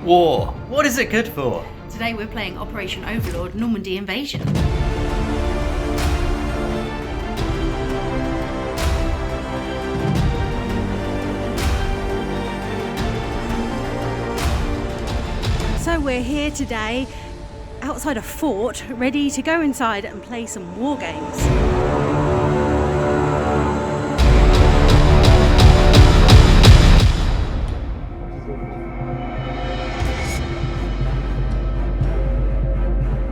War. What is it good for? Today we're playing Operation Overlord Normandy Invasion. So we're here today outside a fort, ready to go inside and play some war games.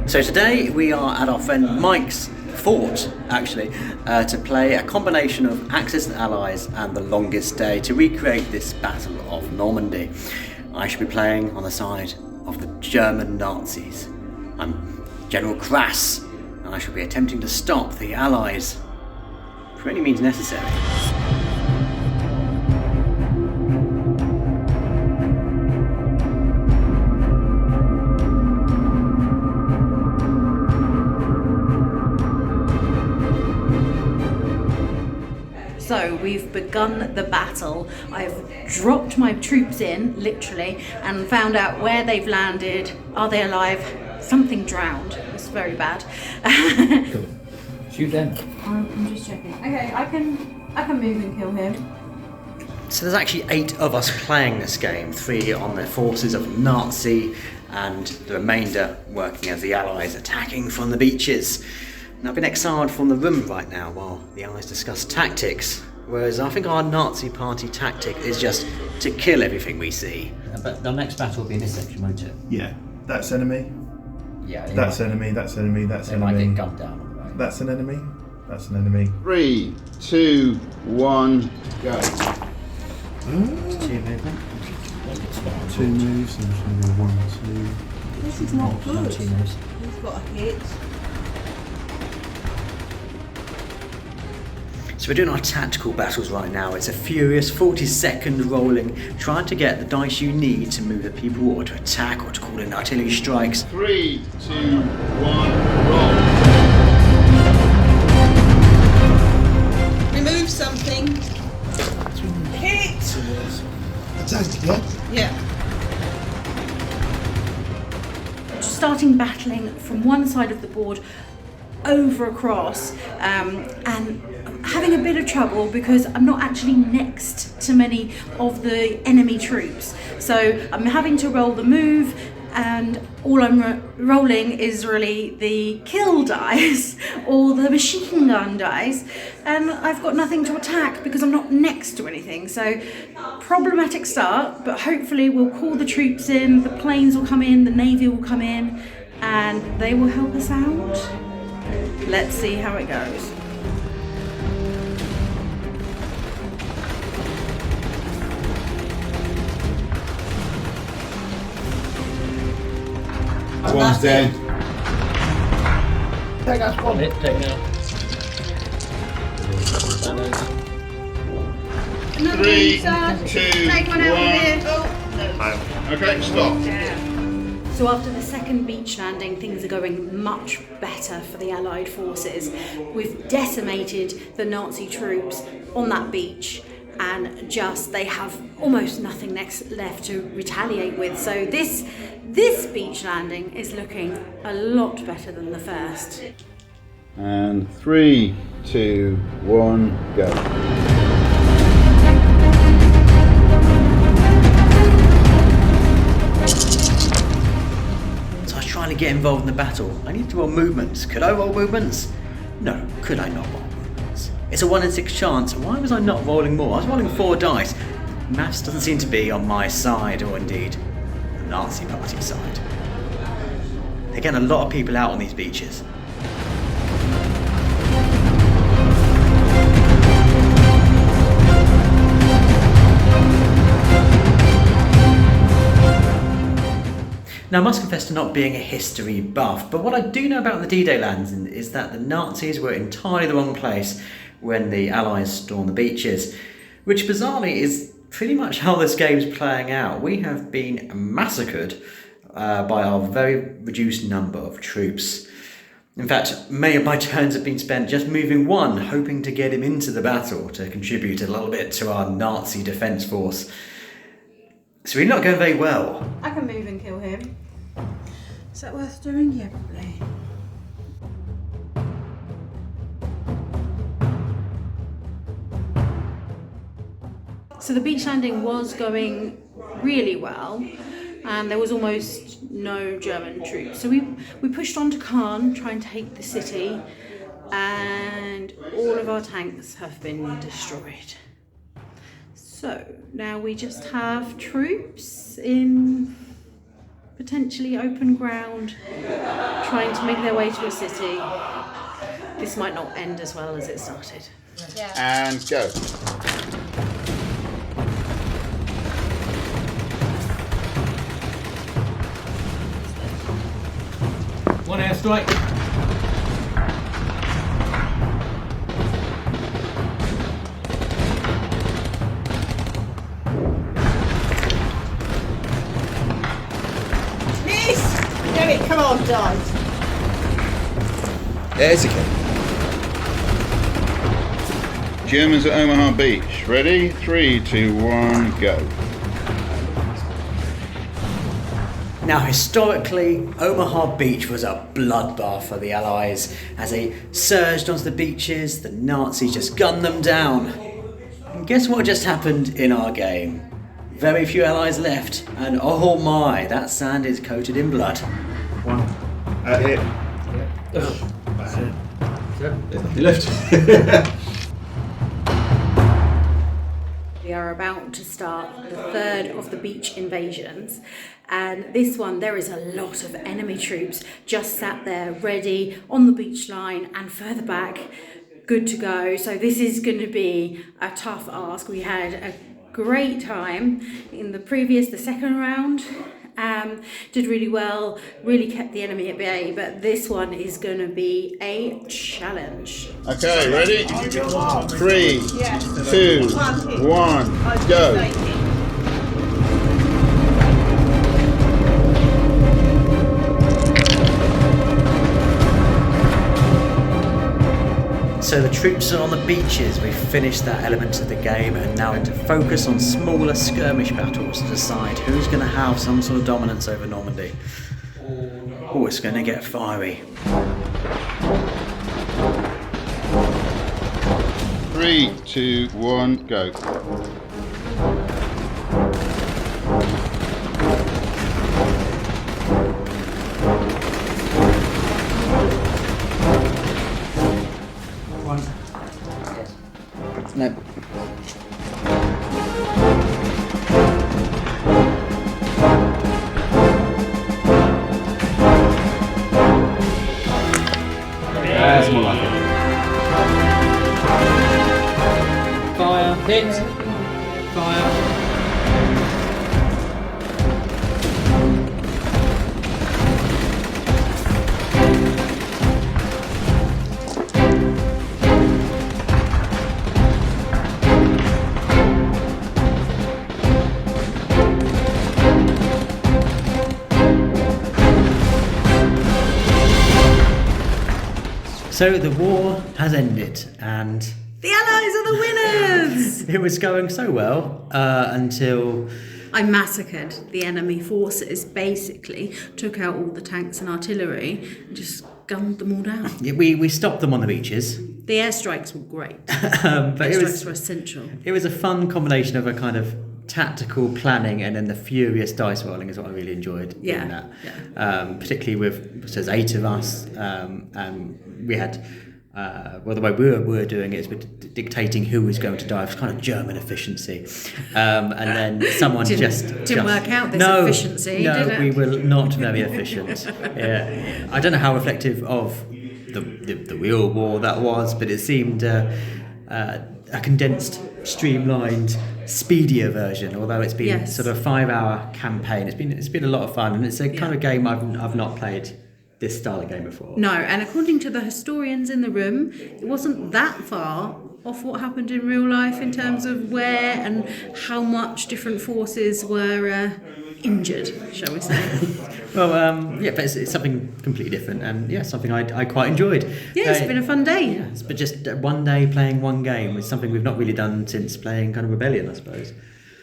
So today we are at our friend Mike's fort, actually, to play a combination of Axis and Allies and The Longest Day to recreate this Battle of Normandy. I shall be playing on the side of the German Nazis. I'm General Krass, and I shall be attempting to stop the Allies for any means necessary. So we've begun the battle. I've dropped my troops in, literally, and found out where they've landed. Are they alive? Something drowned. It's very bad. Cool. Shoot them. I'm just checking. Okay, I can move and kill him. So there's actually 8 of us playing this game, 3 on the forces of Nazi and the remainder working as the Allies attacking from the beaches. And I've been exiled from the room right now while the Allies discuss tactics, whereas I think our Nazi party tactic is just to kill everything we see. But the next battle will be in this section, won't it? Yeah, that's enemy. Yeah. That's enemy. That's enemy. That's They might enemy. get gunned down. Right? That's an enemy. That's an enemy. 3, 2, 1, go. 2 movement. 2 moves. I'm just going to go 1, 2. This is not good. 2 moves. He's got a hit. So we're doing our tactical battles right now. It's a furious 40-second rolling, trying to get the dice you need to move the people or to attack or to call in artillery strikes. 3, 2, 1, roll. Remove something. Hit! Attack, yeah? Yeah. Starting battling from one side of the board over across, and having a bit of trouble because I'm not actually next to many of the enemy troops. So I'm having to roll the move, and all I'm rolling is really the kill dice or the machine gun dice, and I've got nothing to attack because I'm not next to anything. So problematic start, but hopefully we'll call the troops in, the planes will come in, the navy will come in, and they will help us out. Let's see how it goes. One's dead. Take us one hit, take now. 3, 2, Take one out of here. 1. Okay, stop. So after the second beach landing, things are going much better for the Allied forces. We've decimated the Nazi troops on that beach, and they have almost nothing left to retaliate with. So this beach landing is looking a lot better than the first. And 3, 2, 1, go. Trying to get involved in the battle. I need to roll movements. Could I roll movements? No. Could I not roll movements? It's a 1 in 6 chance. Why was I not rolling more? I was rolling 4 dice. Maths doesn't seem to be on my side, or indeed the Nazi party side. They're getting a lot of people out on these beaches. Now, I must confess to not being a history buff, but what I do know about the D-Day landing is that the Nazis were entirely the wrong place when the Allies stormed the beaches, which bizarrely is pretty much how this game's playing out. We have been massacred by our very reduced number of troops. In fact, many of my turns have been spent just moving one, hoping to get him into the battle to contribute a little bit to our Nazi defence force. So we're not going very well. I can move and kill him. Is that worth doing? Yeah, probably. So the beach landing was going really well, and there was almost no German troops. So we pushed on to Caen, trying to take the city, and all of our tanks have been destroyed. So now we just have troops in potentially open ground, trying to make their way to a city. This might not end as well as it started. And go. One airstrike. Miss! Damn it, come on, die. There's again. Germans at Omaha Beach. Ready? 3, 2, 1, go. Now, historically, Omaha Beach was a bloodbath for the Allies. As they surged onto the beaches, the Nazis just gunned them down. And guess what just happened in our game? Very few Allies left, and oh my, that sand is coated in blood. One. Hit. You left. We are about to start the third of the beach invasions, and this one there is a lot of enemy troops just sat there ready on the beach line and further back, good to go. So this is going to be a tough ask. We had a great time in the second round. Did really well, really kept the enemy at bay, but this one is going to be a challenge. Okay, ready? 3, Yeah. 2, 1, go. So the troops are on the beaches. We've finished that element of the game and now to focus on smaller skirmish battles to decide who's going to have some sort of dominance over Normandy. Oh, it's going to get fiery. 3, 2, 1, go. No. That's more like it. Fire. Hit. Fire. So the war has ended and The Allies are the winners! it was going so well until I massacred the enemy forces, basically took out all the tanks and artillery and just gunned them all down. we stopped them on the beaches. The airstrikes were great. But Airstrikes were essential. it was a fun combination of a kind of tactical planning and then the furious dice rolling is what I really enjoyed doing Yeah, that. yeah. Particularly with, so there's 8 of us, and we had, well, the way we were doing it is we're dictating who was going to die. It was kind of German efficiency. And then someone Didn't work out this efficiency, no, did it? we were not very efficient. Yeah. I don't know how reflective of the real war that was, but it seemed a condensed, streamlined, speedier version. Although it's been Yes. sort of a 5-hour campaign, it's been a lot of fun, and it's a kind of game I've not played this style of game before. No, and according to the historians in the room, it wasn't that far off what happened in real life in terms of where and how much different forces were injured, shall we say. Well, yeah, but it's something completely different, and yeah, something I quite enjoyed. Yeah, it's been a fun day. Yes, but just one day playing one game is something we've not really done since playing kind of Rebellion, I suppose.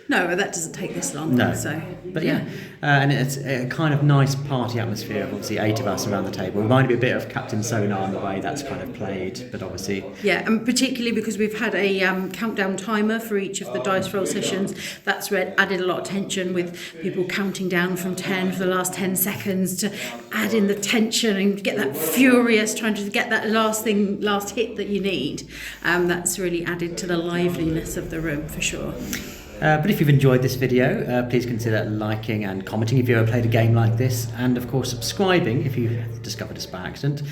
No, that doesn't take this long. No. So, But yeah, and it's a kind of nice party atmosphere of obviously 8 of us around the table. Reminded me a bit of Captain Sonar in the way that's kind of played, but obviously... Yeah, and particularly because we've had a countdown timer for each of the dice roll sessions, that's added a lot of tension with people counting down from 10 for the last 10 seconds to add in the tension and get that furious, trying to get that last hit that you need. That's really added to the liveliness of the room for sure. But if you've enjoyed this video, please consider liking and commenting if you've ever played a game like this, and of course subscribing if you discovered us by accident.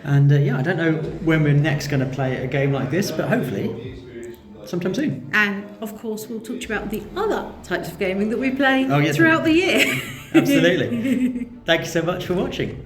And I don't know when we're next going to play a game like this, but hopefully sometime soon. And of course we'll talk to you about the other types of gaming that we play yes, throughout the year. Absolutely. Thank you so much for watching.